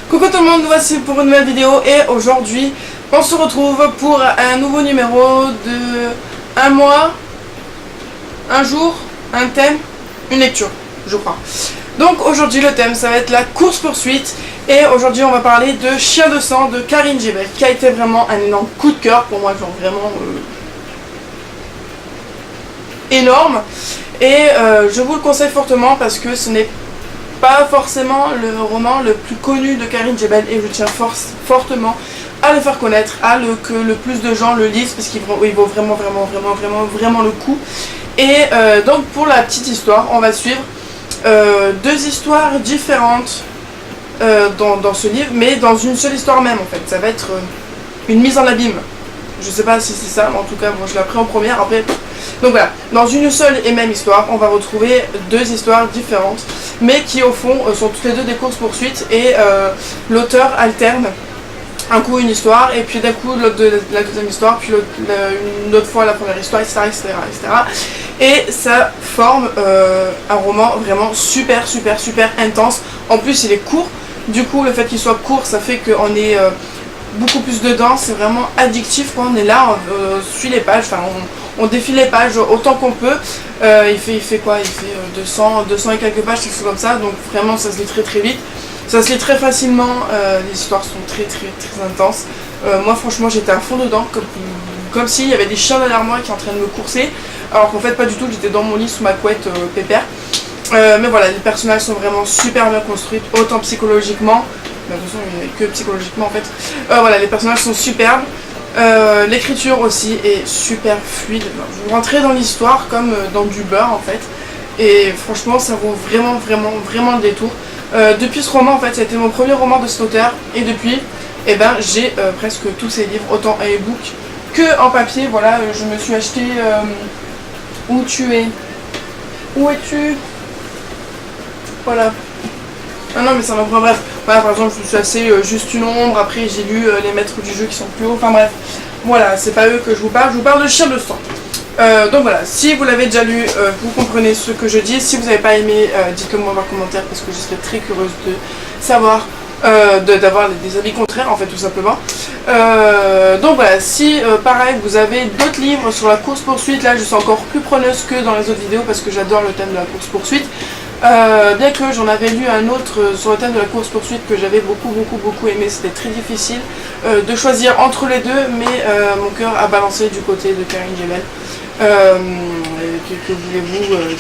Coucou tout le monde, nous voici pour une nouvelle vidéo et aujourd'hui on se retrouve pour un nouveau numéro de un mois, un jour, un thème, une lecture, je crois. Donc aujourd'hui le thème ça va être la course poursuite et aujourd'hui on va parler de Chien de sang de Karine Jebel qui a été vraiment un énorme coup de cœur pour moi, genre vraiment énorme et je vous le conseille fortement parce que ce n'est pas forcément le roman le plus connu de Karine Jebel et je tiens fortement à le faire connaître, que le plus de gens le lisent parce qu'il vaut vraiment le coup. Et donc pour la petite histoire, on va suivre deux histoires différentes dans ce livre, mais dans une seule histoire même en fait. Ça va être une mise en abîme. Je sais pas si c'est ça, mais en tout cas moi je l'ai appris en première après. Donc voilà, dans une seule et même histoire, on va retrouver deux histoires différentes, mais qui au fond sont toutes les deux des courses poursuites et l'auteur alterne un coup une histoire et puis d'un coup la deuxième histoire, puis une autre fois la première histoire, etc. Et ça forme un roman vraiment super intense. En plus il est court, du coup le fait qu'il soit court ça fait qu'on est beaucoup plus dedans, c'est vraiment addictif quand on est là, on suit les pages, enfin on défile les pages autant qu'on peut. Il fait quoi? Il fait 200 et quelques pages, quelque chose comme ça, donc vraiment ça se lit très vite. Ça se lit très facilement, les histoires sont très intenses. Moi franchement j'étais à fond dedans, comme s'il y avait des chiens derrière moi qui sont en train de me courser, alors qu'en fait pas du tout, j'étais dans mon lit sous ma couette pépère. Mais voilà, les personnages sont vraiment super bien construits, autant psychologiquement, mais de toute façon il n'y a que psychologiquement en fait. Voilà, les personnages sont superbes. L'écriture aussi est super fluide, vous rentrez dans l'histoire comme dans du beurre en fait, et franchement ça vaut vraiment le détour. Depuis ce roman en fait, ça a été mon premier roman de cet auteur, et depuis j'ai presque tous ses livres, autant en e-book que en papier. Voilà, je me suis acheté Où es-tu? Voilà. Ah non mais ça m'a... bref, voilà, par exemple je me suis assez Juste une ombre, après j'ai lu Les Maîtres du jeu qui sont plus hauts, enfin bref, voilà, c'est pas eux que je vous parle de Chien de sang. Donc voilà, si vous l'avez déjà lu, vous comprenez ce que je dis. Si vous n'avez pas aimé, dites-le moi en commentaire parce que je serais très curieuse de savoir, d'avoir des avis contraires en fait tout simplement. Donc voilà, si pareil vous avez d'autres livres sur la course poursuite, là je suis encore plus preneuse que dans les autres vidéos parce que j'adore le thème de la course poursuite. Bien que j'en avais lu un autre sur le thème de la course poursuite que j'avais beaucoup aimé, c'était très difficile de choisir entre les deux, mais mon cœur a balancé du côté de Karine Jebel. Que voulez-vous,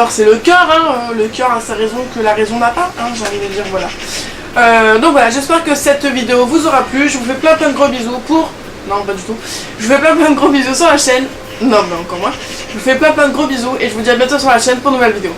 c'est le cœur, hein, le cœur a sa raison que la raison n'a pas, hein, j'ai envie de dire, voilà. Donc voilà, j'espère que cette vidéo vous aura plu, je vous fais plein de gros bisous non pas du tout, je vous fais plein de gros bisous sur la chaîne, non mais encore moins, je vous fais plein de gros bisous et je vous dis à bientôt sur la chaîne pour une nouvelle vidéo.